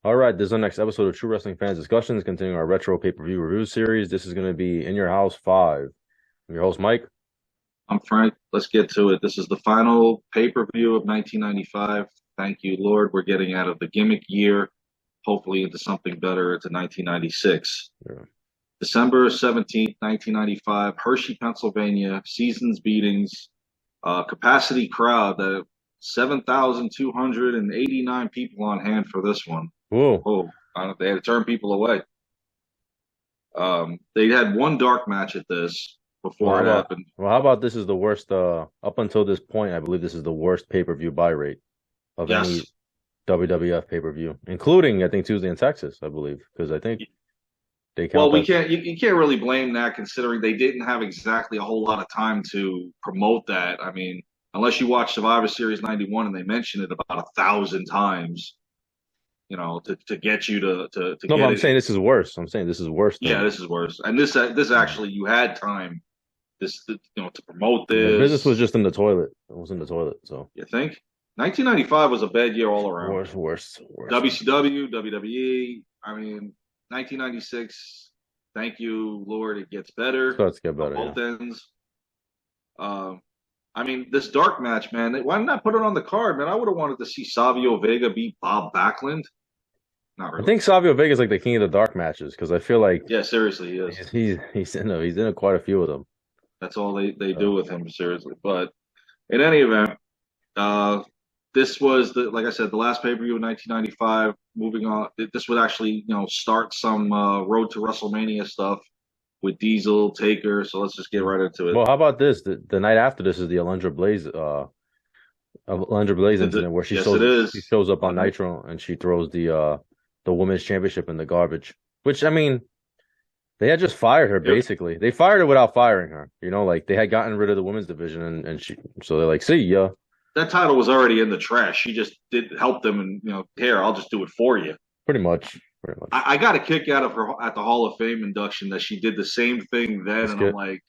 All right, this is the next episode of True Wrestling Fans Discussions, continuing our retro pay-per-view review series. This is going to be In Your House 5. I'm your host, Mike. I'm Frank. Let's get to it. This is the final pay-per-view of 1995. Thank you, Lord. We're getting out of the gimmick year, hopefully into something better into 1996. Yeah. December 17th, 1995, Hershey, Pennsylvania, seasons beatings, capacity crowd, 7,289 people on hand for this one. Whoa. Oh, they had to turn people away. They had one dark match at this before it happened. Well, how about this is the worst, up until this point, I believe this is the worst pay-per-view buy rate of any WWF pay-per-view, including, I think, Tuesday in Texas, I believe, because I think they count. Well, you can't really blame that considering they didn't have exactly a whole lot of time to promote that. I mean, unless you watch Survivor Series 91 and they mention it about 1,000 times, you know, to get you to No, get but I'm it. saying this is worse. I'm saying this is worse. Yeah, this is worse. And this actually, you had time to promote The this. business was just in the toilet. It was in the toilet. So you think 1995 was a bad year all around. Worst. WCW, WWE. I mean, 1996. Thank you, Lord. It gets better. Let's get better. Both ends. I mean, this dark match, man. Why didn't I put it on the card, man? I would have wanted to see Savio Vega beat Bob Backlund. Not really. I think Savio Vega is like the king of the dark matches because I feel like seriously, he is. He's in quite a few of them. That's all they do with him, seriously. But in any event, this was like I said, the last pay per view of 1995. Moving on, this would actually start some road to WrestleMania stuff with Diesel, Taker. So let's just get right into it. Well, how about this? The night after this is the Alundra Blaze incident where she shows up on Nitro and she throws the women's championship in the garbage. Which, I mean, they had just fired her basically. They fired her without firing her. Like they had gotten rid of the women's division and so they're like, see ya. That title was already in the trash. She just did help them and here, I'll just do it for you. Pretty much. I got a kick out of her at the Hall of Fame induction that she did the same thing then. That's good. I'm like,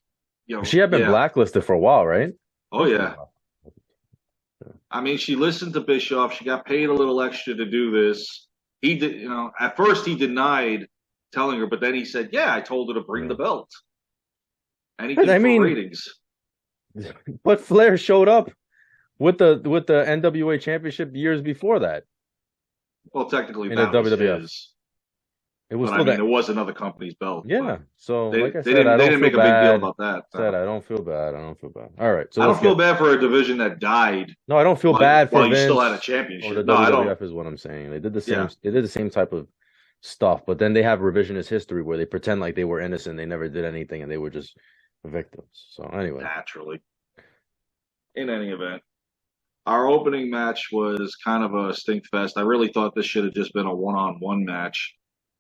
she had been blacklisted for a while, right? Oh, yeah. I mean, she listened to Bischoff. She got paid a little extra to do this. He did, at first he denied telling her, but then he said, yeah, I told her to bring the belt. Anything for ratings. But Flair showed up with the NWA championship years before that. Well, technically, in the WWF. It was it was another company's belt. Yeah. So they didn't make a big deal about that. I don't feel bad. All right. So I don't feel bad for a division that died. No, I don't feel bad for Vince. You still had a championship. Or the WWF is what I'm saying. They did the same. Yeah. They did the same type of stuff, but then they have revisionist history where they pretend like they were innocent. They never did anything, and they were just victims. So anyway, naturally. In any event, our opening match was kind of a stink fest. I really thought this should have just been a one-on-one match.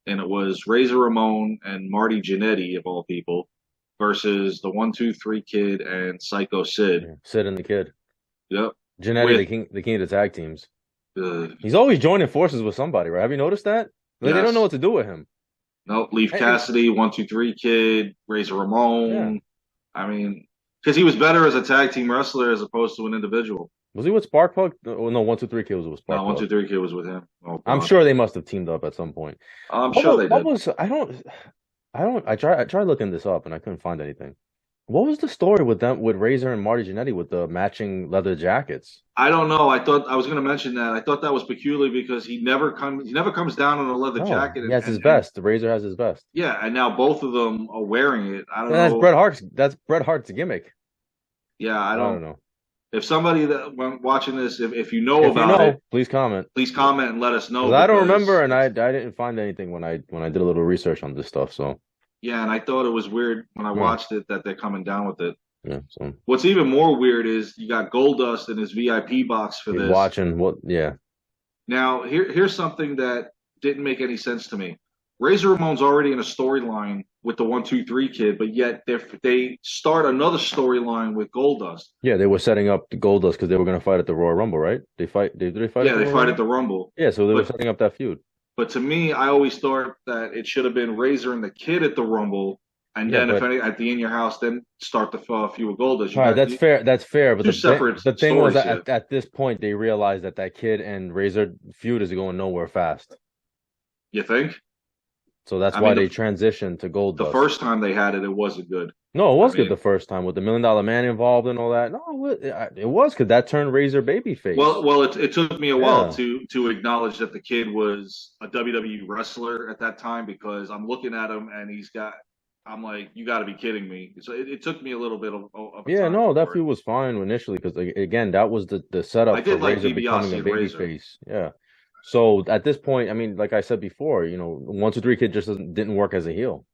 And it was Razor Ramon and Marty Jannetty, of all people, versus the 1-2-3 Kid and Psycho Sid. Yeah, Sid and the Kid. Yep. Jannetty, the king of the tag teams. He's always joining forces with somebody, right? Have you noticed that? Like, They don't know what to do with him. Nope. Leaf Cassidy, 1-2-3 Kid, Razor Ramon. Yeah. I mean, because he was better as a tag team wrestler as opposed to an individual. Was he with Sparkplug? Oh, no, 1-2-3 Kid was with Sparkplug. No, 1-2-3 Kid was with him. Oh, I'm sure they must have teamed up at some point. I'm sure they did. I tried looking this up and I couldn't find anything. What was the story with them, with Razor and Marty Jannetty with the matching leather jackets? I don't know. I thought I was going to mention that. I thought that was peculiar because he never comes down in a leather jacket. He has his best. The Razor has his best. Yeah, and now both of them are wearing it. I don't know. That's Bret Hart's gimmick. Yeah, I don't know. If somebody that watching this, if you know it, please comment. Please comment and let us know. I don't remember, and I didn't find anything when I did a little research on this stuff. So yeah, and I thought it was weird when I watched it that they're coming down with it. Yeah. So what's even more weird is you got Goldust in his VIP box for this. Watching what? Yeah. Now here's something that didn't make any sense to me. Razor Ramon's already in a storyline with the 1-2-3 Kid, but yet they start another storyline with Goldust. Yeah, they were setting up the Goldust because they were going to fight at the Royal Rumble, right? Did they fight? Yeah, they fight at the Rumble. Yeah, so they were setting up that feud. But to me, I always thought that it should have been Razor and the Kid at the Rumble, and then at the In Your House, then start the feud with Goldust. All right, that's fair. That's fair. But the thing was that at this point they realized that Kid and Razor feud is going nowhere fast. You think? So that's why they transitioned to Gold The Dust. first time they had it, it wasn't good. No, it was good the first time with the $1 Million Man involved and all that. No, it was because that turned Razor babyface. Well, it took me a while to acknowledge that the kid was a WWE wrestler at that time, because I'm looking at him and I'm like, you got to be kidding me. So it took me a little bit of yeah, no, that feud was fine initially because again, that was the setup for Razor becoming a babyface. Yeah. So at this point, I mean, like I said before, 1, 2, 3 Kid just didn't work as a heel.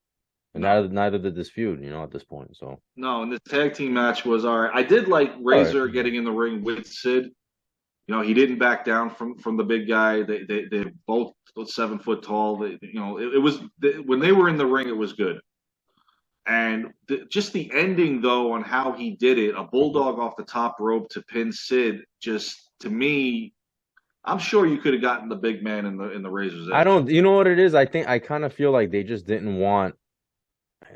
And neither did this feud, at this point. So no, and the tag team match was all right. I did like Razor getting in the ring with Sid. He didn't back down from the big guy. They're both 7 foot tall. It was when they were in the ring, it was good. And just the ending, though, on how he did it, a bulldog off the top rope to pin Sid, just to me, I'm sure you could have gotten the big man in the Razor's Edge. I don't. You know what it is? I kind of feel like they just didn't want.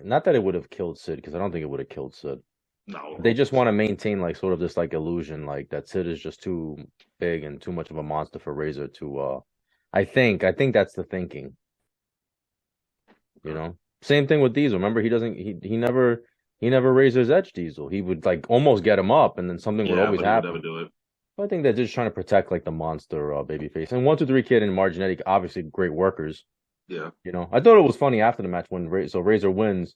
Not that it would have killed Sid, because I don't think it would have killed Sid. No. They just want to maintain sort of this illusion, that Sid is just too big and too much of a monster for Razor to I think that's the thinking. Same thing with Diesel. Remember, he never Razor's Edge Diesel. He would almost get him up, and then something would always happen. He would never do it. I think they're just trying to protect the monster babyface. And 1, 2, 3 Kid and Marginetti, obviously great workers. Yeah. I thought it was funny after the match when Razor wins,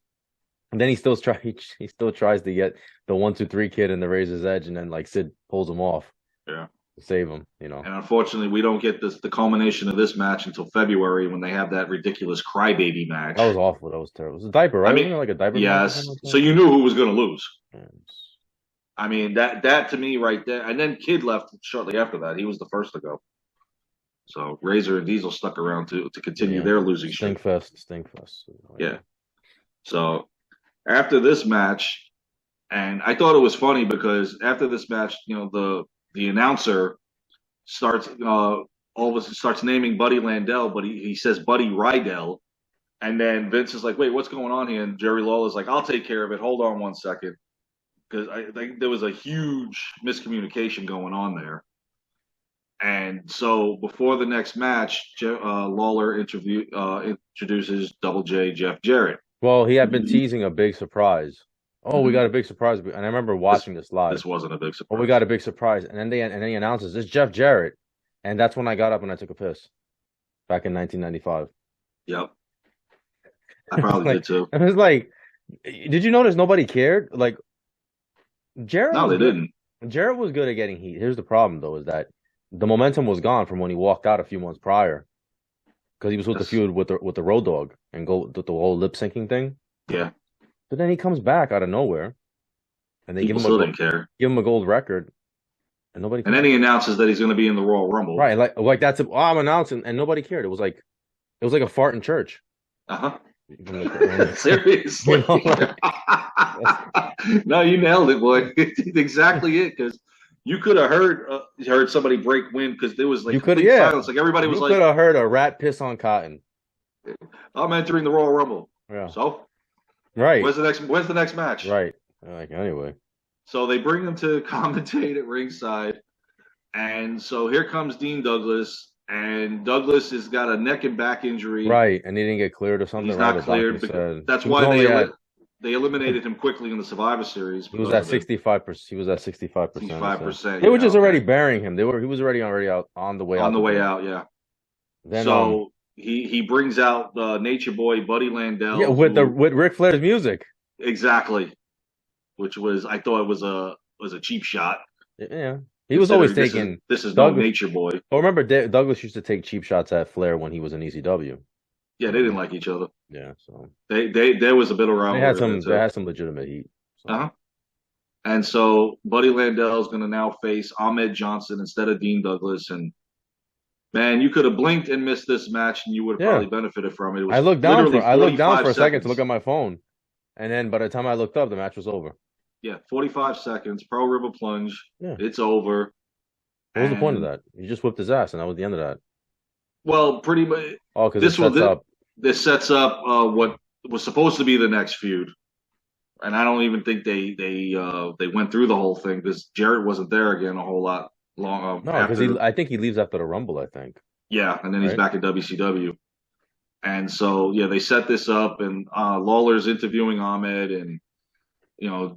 and then he still tries to get the 1, 2, 3 Kid in the Razor's Edge, and then Sid pulls him off. Yeah. To save him, And unfortunately, we don't get the culmination of this match until February, when they have that ridiculous crybaby match. That was awful. That was terrible. It was a diaper, right? Wasn't it like a diaper? Yes. So you knew who was going to lose. Yes. I mean, that to me right there. And then Kid left shortly after that. He was the first to go. So Razor and Diesel stuck around to continue their losing streak. Stinkfest. Yeah. So after this match, and I thought it was funny because after this match, the announcer starts all of a sudden starts naming Buddy Landell, but he says Buddy Rydell, and then Vince is like, "Wait, what's going on here?" And Jerry Lawler's like, "I'll take care of it. Hold on one second," because I think there was a huge miscommunication going on there. And so before the next match, Lawler introduces Double J Jeff Jarrett. Well, he had been teasing a big surprise. Oh, we got a big surprise, and I remember watching this live. This wasn't a big surprise. Oh, we got a big surprise, and then he announces it's Jeff Jarrett, and that's when I got up and I took a piss, back in 1995. Yep, I probably did too. I was like, did you notice nobody cared? Jarrett? No, they didn't. Jarrett was good at getting heat. Here's the problem, though, is that the momentum was gone from when he walked out a few months prior, because he was with the feud with the Road Dogg and the whole lip syncing thing. Yeah. But then he comes back out of nowhere, and they give him a gold record, and nobody. And then he announces that he's going to be in the Royal Rumble. Right, that's I'm announcing, and nobody cared. It was like a fart in church. Seriously. No, you nailed it, boy. Exactly it, because you could have heard somebody break wind, because there was silence. Everybody was you could have heard a rat piss on cotton. I'm entering the Royal Rumble. Yeah. So. Right. When's the next match? Right. Anyway. So they bring him to commentate at ringside, and so here comes Dean Douglas, and Douglas has got a neck and back injury. Right, and he didn't get cleared or something. He's not cleared. That's why they eliminated him quickly in the Survivor Series. He was at 65%. He was at 65%. 65%. They were just already burying him. He was already out on the way out. On the way out, yeah. Then He brings out Nature Boy Buddy Landell. Yeah, with Ric Flair's music. Exactly, which I thought was a cheap shot. Yeah, he was always taking. This is no Nature Boy. Oh, remember Douglas used to take cheap shots at Flair when he was in ECW. Yeah, they didn't like each other. Yeah, so there was a bit of rivalry. They had some legitimate heat. So. And so Buddy Landell is going to now face Ahmed Johnson instead of Dean Douglas, and man, you could have blinked and missed this match, and you would have probably benefited from it. I looked down for a second to look at my phone, and then by the time I looked up, the match was over. Yeah, 45 seconds, Pearl River Plunge. Yeah. It's over. What was the point of that? You just whipped his ass, and that was the end of that. Well, pretty much. Oh, because this sets up what was supposed to be the next feud, and I don't even think they went through the whole thing, because Jarrett wasn't there again a whole lot long. No, because I think he leaves after the Rumble. I think. Yeah, and then he's back at WCW. And so, yeah, they set this up, and Lawler's interviewing Ahmed, and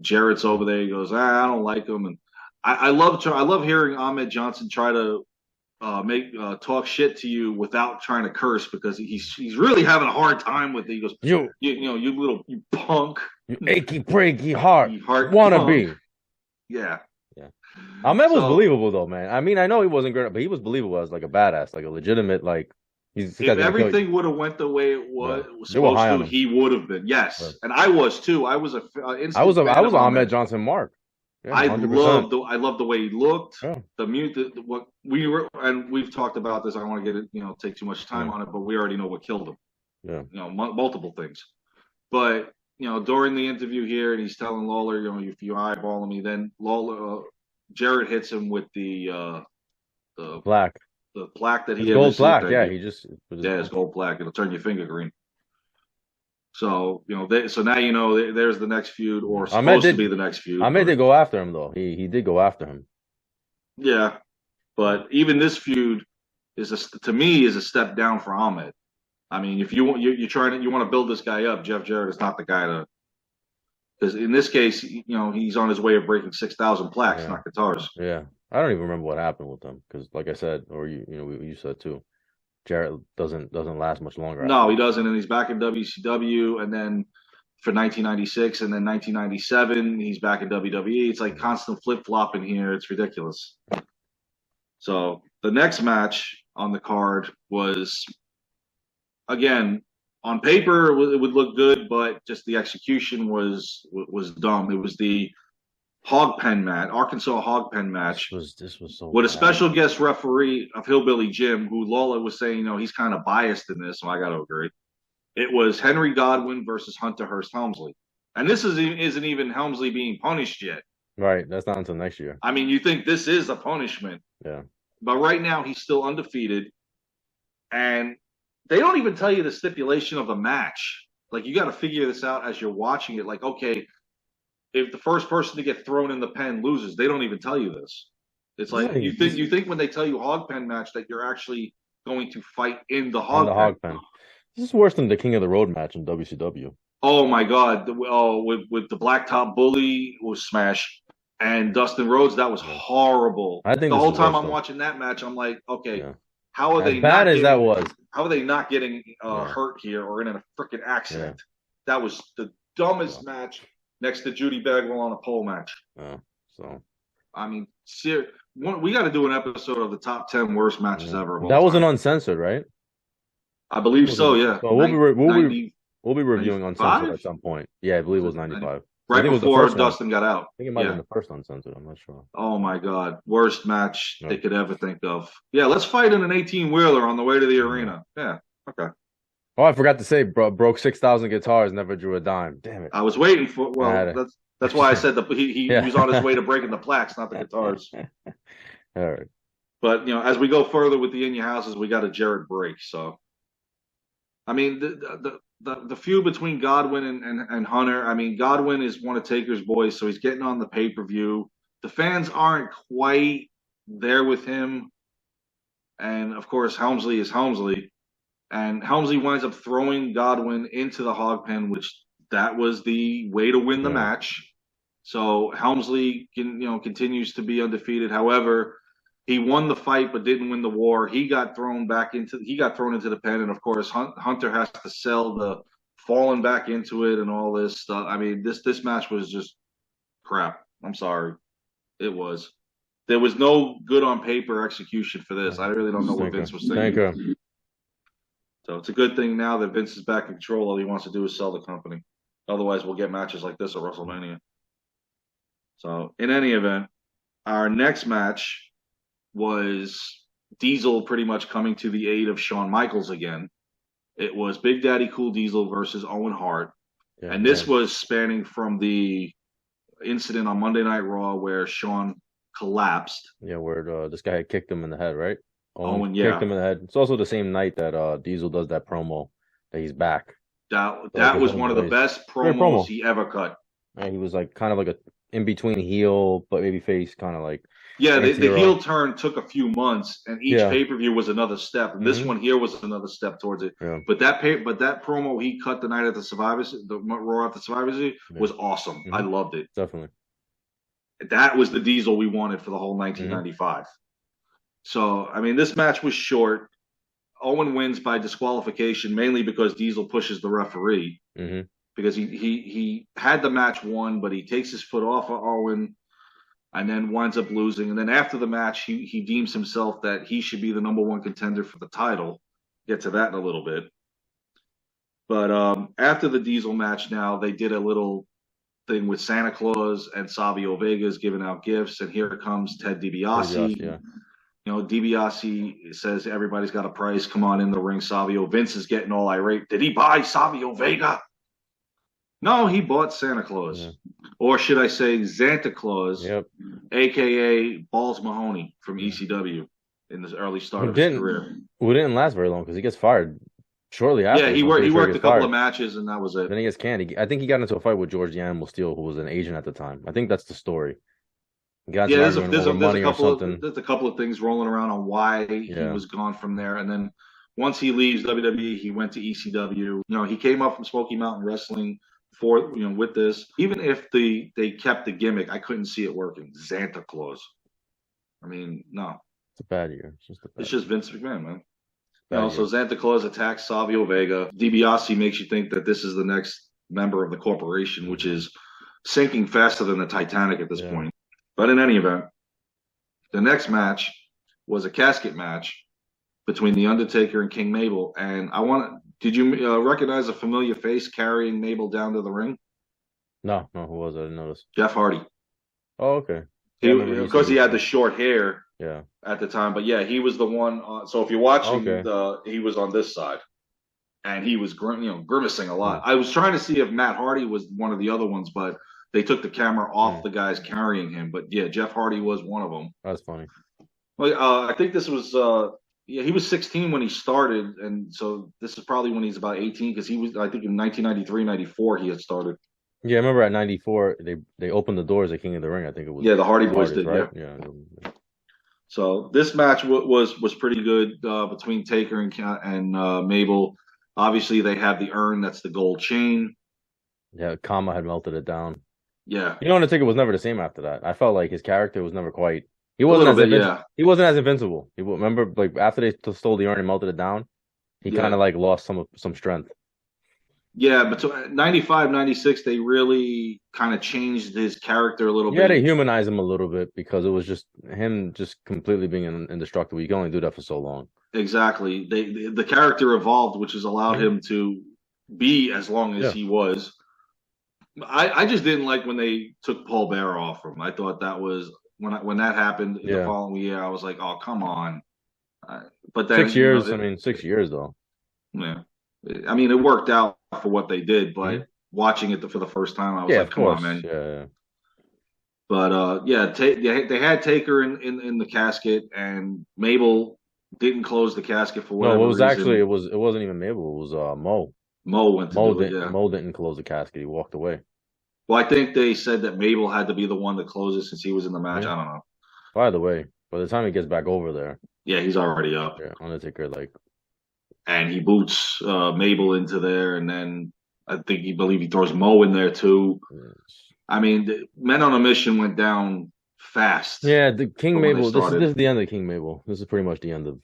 Jarrett's over there. He goes, I don't like him, and I love hearing Ahmed Johnson try to make talk shit to you without trying to curse, because he's really having a hard time with it. He goes, you punk, you achy breaky heart, heart wannabe. Yeah. Ahmed was believable though, man. I mean, I know he wasn't great, but he was believable as like a badass, like a legitimate, like if everything would have went the way it was supposed to, he would have been. Yes, right. And I was too. I was Ahmed Johnson mark. Yeah, I love the way he looked. Yeah. The mute, what we were, and we've talked about this. I don't want to get it, take too much time on it, but we already know what killed him. Yeah, multiple things. But during the interview here, and he's telling Lawler, if you eyeball me, then Lawler, Jarrett hits him with the plaque. The plaque that he had gold plaque. Yeah, it's gold plaque. It'll turn your finger green. So so now there's the next feud, or supposed to be the next feud. Ahmed did go after him though. He did go after him. Yeah, but even this feud to me is a step down for Ahmed. I mean, if you want you want to build this guy up, Jeff Jarrett is not the guy to. Because in this case, he's on his way of breaking 6,000 plaques, not guitars. Yeah, I don't even remember what happened with them, because, like I said, or you said too, Jarrett doesn't last much longer. No, he doesn't, and he's back in WCW, and then for 1996, and then 1997, he's back in WWE. It's like constant flip flopping here. It's ridiculous. So the next match on the card was, again, on paper it would look good, but just the execution was dumb. It was the Hog Pen match, Arkansas Hog Pen match. This was so with bad. A special guest referee of Hillbilly Jim, who Lawler was saying, he's kind of biased in this, so I got to agree. It was Henry Godwinn versus Hunter Hearst Helmsley, and this isn't even Helmsley being punished yet. Right, that's not until next year. I mean, you think this is a punishment? Yeah, but right now he's still undefeated, and they don't even tell you the stipulation of the match. Like, you got to figure this out as you're watching it. Like, okay, if the first person to get thrown in the pen loses, they don't even tell you this. It's like you think when they tell you Hog Pen match that you're actually going to fight in the Hog Pen. This is worse than the King of the Road match in WCW. Oh my God! With the Blacktop Bully was smash, and Dustin Rhodes, that was horrible. I think the whole time I'm watching that match, I'm like, okay, how are they bad as that was? How are they not getting hurt here or in a freaking accident? Yeah. That was the dumbest match next to Judy Bagwell on a pole match. So, I mean, we got to do an episode of the top 10 worst matches ever. That wasn't uncensored, right? I believe so. Yeah. So we'll be reviewing uncensored at some point. Yeah, I believe it was 95. Right before Dustin got out. I think it might have been the first uncensored. I'm not sure. Oh my God, worst match they could ever think of. Yeah, let's fight in an 18-wheeler on the way to the arena. Yeah. Okay. Oh, I forgot to say, bro, broke 6,000 guitars, never drew a dime. Damn it. I was waiting for. Well, that's why I said that he was on his way to breaking the plaques, not the guitars. All right. But as we go further with the In Your Houses, we got a Jarrett break. So, I mean, the feud between Godwinn and Hunter. I mean, Godwinn is one of Taker's boys, so he's getting on the pay-per-view. The fans aren't quite there with him, and of course, Helmsley is Helmsley. And Helmsley winds up throwing Godwinn into the Hog Pen, which that was the way to win the match. So Helmsley continues to be undefeated. However, he won the fight but didn't win the war. He got thrown into the pen, and of course Hunter has to sell the falling back into it and all this stuff. I mean, this match was just crap. I'm sorry, it was. There was no good on paper execution for this. I really don't know what Vince was thinking. So it's a good thing now that Vince is back in control. All he wants to do is sell the company. Otherwise, we'll get matches like this at WrestleMania. So in any event, our next match was Diesel pretty much coming to the aid of Shawn Michaels again. It was Big Daddy Cool Diesel versus Owen Hart. Yeah, and this was spanning from the incident on Monday Night Raw where Shawn collapsed. Yeah, where this guy had kicked him in the head, right? Owen kicked him in the head. It's also the same night that Diesel does that promo that he's back. That was one of the best promos he ever cut. And he was like kind of like a in between heel but maybe face, kind of like Yeah, the anti-hero. heel turn took a few months, and each Yeah. pay-per-view was another step. And this one here was another step towards it. Yeah. But that promo he cut the night at the Raw at the Survivor Series was awesome. I loved it. Definitely. That was the Diesel we wanted for the whole 1995. So, I mean, this match was short. Owen wins by disqualification, mainly because Diesel pushes the referee. Because he had the match won, but he takes his foot off of Owen and then winds up losing. And then after the match, he deems himself that he should be the number one contender for the title. Get to that in a little bit. But after the Diesel match now, they did a little thing with Santa Claus and Savio Vega's giving out gifts. And here comes Ted DiBiase. Yeah. You know, DiBiase says everybody's got a price. Come on in the ring, Savio. Vince is getting all irate. Did he buy Savio Vega? No, he bought Santa Claus. Yeah. Or should I say Xanta Claus, a.k.a. Balls Mahoney from ECW in the early start of his career. Who didn't last very long because he gets fired shortly after. Yeah, he worked a couple of matches and that was it. Then he gets canned. I think he got into a fight with George the Animal Steel, who was an agent at the time. I think that's the story. There's a couple of things rolling around on why he was gone from there. And then once he leaves WWE, he went to ECW. You know, he came up from Smoky Mountain Wrestling with this. Even if they kept the gimmick, I couldn't see it working. Santa Claus. I mean, no. It's a bad year. It's just Vince McMahon, man. So Santa Claus attacks Savio Vega. DiBiase makes you think that this is the next member of the corporation, which is sinking faster than the Titanic at this point. But in any event, the next match was a casket match between The Undertaker and King Mabel. And did you recognize a familiar face carrying Mabel down to the ring? No, who was it? I didn't notice. Jeff Hardy. Oh, okay. Because he had the short hair Yeah. at the time. But yeah, he was the one. So if you're watching, he was on this side. And he was grimacing a lot. I was trying to see if Matt Hardy was one of the other ones, but they took the camera off the guys carrying him. But yeah, Jeff Hardy was one of them. That's funny. Well, I think this was he was 16 when he started, and so this is probably when he's about 18 because he was, I think, in 1993, 94 he had started. Yeah, I remember at 94 they opened the doors at King of the Ring. I think it was. Yeah, the Hardy Boys did. Right? Yeah. So this match was pretty good between Taker and Mabel. Obviously, they have the urn. That's the gold chain. Yeah, Kama had melted it down. Yeah. Undertaker was never the same after that. I felt like his character was never quite. He wasn't He wasn't as invincible. Remember, like after they stole the urn and melted it down, he kind of like lost some strength. Yeah, but 95, 96, they really kind of changed his character a little bit. Yeah, they humanized him a little bit because it was just him just completely being indestructible. You can only do that for so long. Exactly. The character evolved, which has allowed him to be as long as he was. I just didn't like when they took Paul Bearer off him. I thought that was when that happened the following year. I was like, oh, come on. But then 6 years. 6 years though. Yeah. I mean, it worked out for what they did, but watching it for the first time, I was like, come on, man. Yeah. But they had Taker in the casket, and Mabel didn't close the casket for whatever reason. It wasn't even Mabel. It was Mo. Mo went to do it, yeah. Mo didn't close the casket. He walked away. Well, I think they said that Mabel had to be the one to close it since he was in the match. I don't know. By the way, by the time he gets back over there. Yeah, he's already up. Yeah, Undertaker, and he boots Mabel into there, and then I think he throws Mo in there too. Yes. I mean, the Men on a Mission went down fast. Yeah, the King Mabel. This is the end of King Mabel. This is pretty much the end of.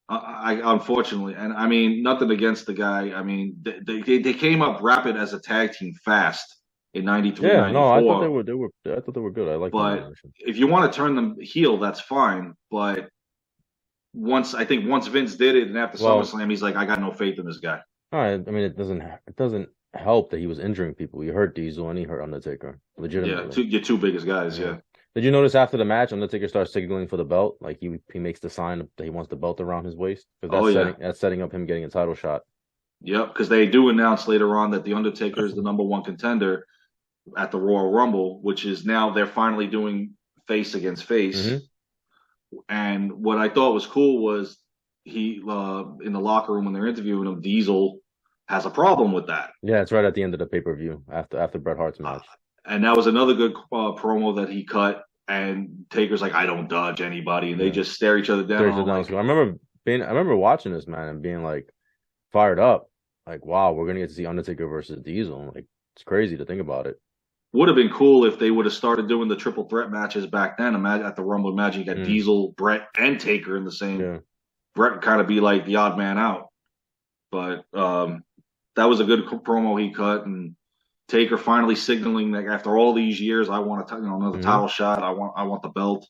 Unfortunately, and I mean, nothing against the guy. I mean, they came up rapid as a tag team fast in 93, yeah, 94. No, I thought they were good. I like. But if you want to turn them heel, that's fine. But once Vince did it, and after SummerSlam, he's like, I got no faith in this guy. All right. I mean, it doesn't help that he was injuring people. He hurt Diesel and he hurt Undertaker. Legitimately. Yeah, your two biggest guys. Yeah. Did you notice after the match, Undertaker starts signaling for the belt? Like he makes the sign that he wants the belt around his waist. That's setting up him getting a title shot. Yep, because they do announce later on that the Undertaker is the number one contender at the Royal Rumble, which is now they're finally doing face against face. Mm-hmm. And what I thought was cool was he in the locker room when they're interviewing him, Diesel has a problem with that. Yeah, it's right at the end of the pay-per-view after Bret Hart's match. And that was another good promo that he cut And Taker's like, I don't dodge anybody, and they just stare each other down. I remember watching this, man, and being like fired up, like, wow, we're gonna get to see Undertaker versus Diesel. Like, it's crazy to think about it. Would have been cool if they would have started doing the triple threat matches back then. Imagine at the Rumble, imagine you got Diesel, Brett, and Taker in the same. Yeah. Brett would kind of be like the odd man out, but that was a good promo he cut, and Taker finally signaling that after all these years, I want another title shot. I want the belt.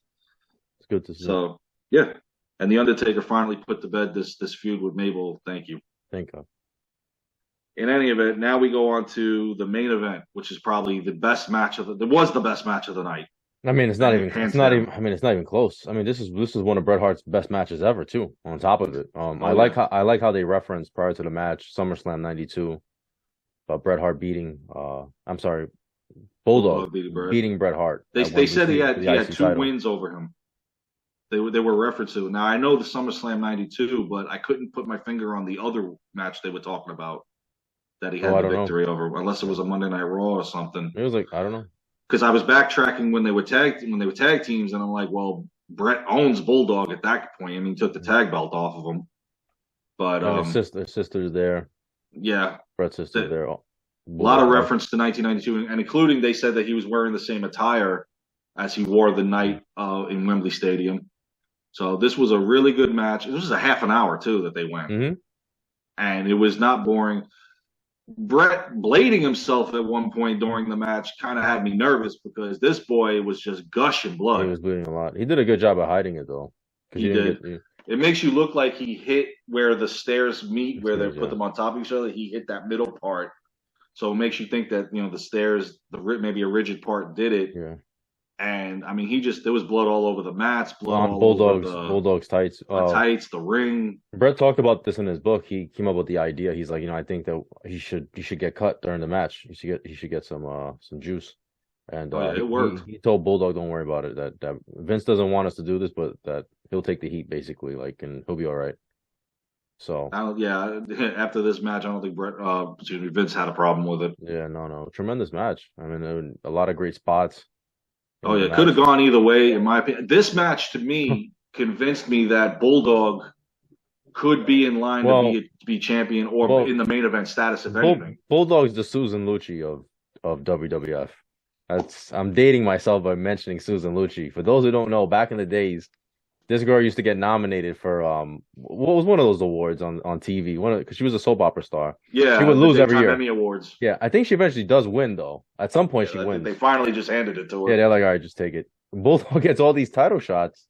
It's good to see. So yeah, and the Undertaker finally put to bed this feud with Mabel. Thank you. Thank God. In any event, now we go on to the main event, which is probably the best match of the. It was the best match of the night. I mean, it's not even close. I mean, this is one of Bret Hart's best matches ever, too. On top of it, I like how they referenced prior to the match SummerSlam '92 about Bret Hart beating. I'm sorry, Bulldog beating Bret Hart. They said he had two wins over him. They were referencing. Now I know the SummerSlam '92, but I couldn't put my finger on the other match they were talking about that he had the victory over, unless it was a Monday Night Raw or something. It was like, I don't know. Because I was backtracking when they were tag teams, and I'm like, well, Bret owns Bulldog at that point. I mean, he took the tag belt off of him. But his sister's there. Yeah, Bret's sister's there. A lot of reference to 1992, and including they said that he was wearing the same attire as he wore the night in Wembley Stadium. So this was a really good match. This was a half an hour too that they went, and it was not boring. Bret blading himself at one point during the match kind of had me nervous because this boy was just gushing blood. He was bleeding a lot. He did a good job of hiding it though. He did. It makes you look like he hit where the stairs meet, where they put them on top of each other. He hit that middle part, so it makes you think that the stairs, maybe a rigid part, did it. Yeah. And I mean, there was blood all over the mats, blood all Bulldog's tights, the ring. Bret talked about this in his book. He came up with the idea. He's like, I think that he should get cut during the match. He should get some juice. And it worked. He told Bulldog, don't worry about it. That Vince doesn't want us to do this, but that he'll take the heat basically, and he'll be all right. So after this match, I don't think Vince had a problem with it. Yeah, no, tremendous match. I mean, there were a lot of great spots. Oh yeah, could have gone either way, in my opinion. This match to me convinced me that Bulldog could be in line to be champion or in the main event status, if anything. Bulldog's the Susan Lucci of WWF. I'm dating myself by mentioning Susan Lucci. For those who don't know, back in the days, this girl used to get nominated for what was one of those awards on TV? Because she was a soap opera star. Yeah, she would lose every year. Emmy Awards. Yeah, I think she eventually does win though. At some point, she wins. They finally just handed it to her. Yeah, they're like, all right, just take it. Bulldog gets all these title shots,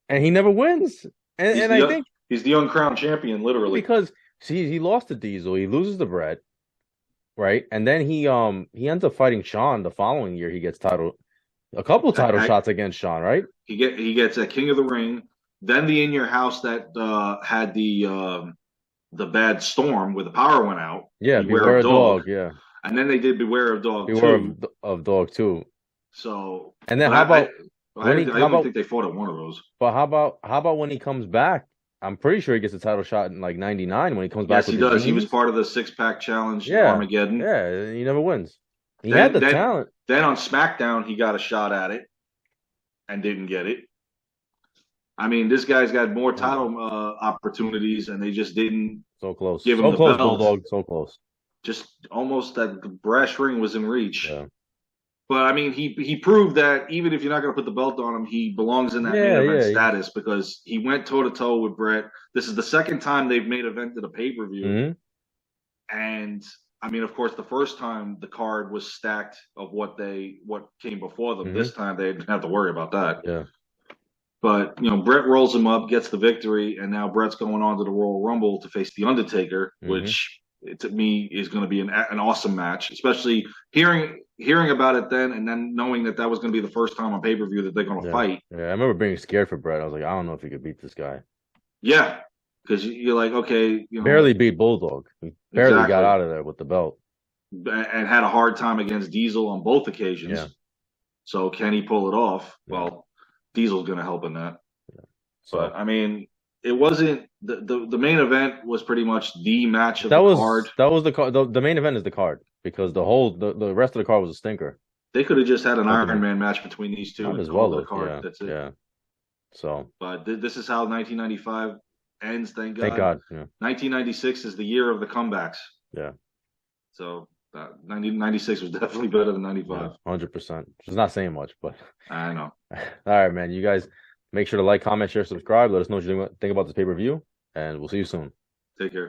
and he never wins. And I think he's the uncrowned champion, literally, because he lost to Diesel, he loses to Bret, right? And then he ends up fighting Shawn the following year. He gets a couple title shots against Shawn, right? He gets a King of the Ring, then the In Your House that had the bad storm where the power went out. Yeah, Beware of Dog. Yeah, and then they did Beware of Dog. Of Dog 2. So and then I don't think they fought at one of those. But how about when he comes back? I'm pretty sure he gets a title shot in like '99 when he comes back. Yes, he does. He was part of the 6-pack challenge. Armageddon. Yeah, he never wins. He had the talent. Then on SmackDown, he got a shot at it and didn't get it. I mean, this guy's got more title opportunities, and they just didn't. So close. Give him the close, belt. Bulldog. So close. Just almost that the brass ring was in reach. Yeah. But I mean, he proved that even if you're not going to put the belt on him, he belongs in that main event status because he went toe to toe with Bret. This is the second time they've made evented a pay per view, and I mean, of course, the first time the card was stacked of what came before them. This time they didn't have to worry about that. Yeah. But Bret rolls him up, gets the victory, and now Bret's going on to the Royal Rumble to face the Undertaker, which to me is going to be an awesome match, especially hearing about it then and then knowing that was going to be the first time on pay per view that they're going to fight. Yeah, I remember being scared for Bret. I was like, I don't know if he could beat this guy. Yeah, because you're like, okay, barely beat Bulldog. He barely got out of there with the belt, and had a hard time against Diesel on both occasions. Yeah. So can he pull it off? Well, Diesel's going to help in that. Yeah. So, but I mean, it wasn't the main event was pretty much the match of the card. That was the main event is the card because the rest of the card was a stinker. They could have just had an Fucking Iron Man match between these two might and as called well it a have. card. Yeah, That's it. yeah. So But this is how 1995 ends. Thank God. thank God. Yeah, 1996 is the year of the comebacks. yeah, So 1996 was definitely better than 95. 100%. It's not saying much, but I know. all right, man. You guys make sure to like, comment, share, subscribe. Let us know what you think about this pay-per-view, and we'll see you soon. Take care.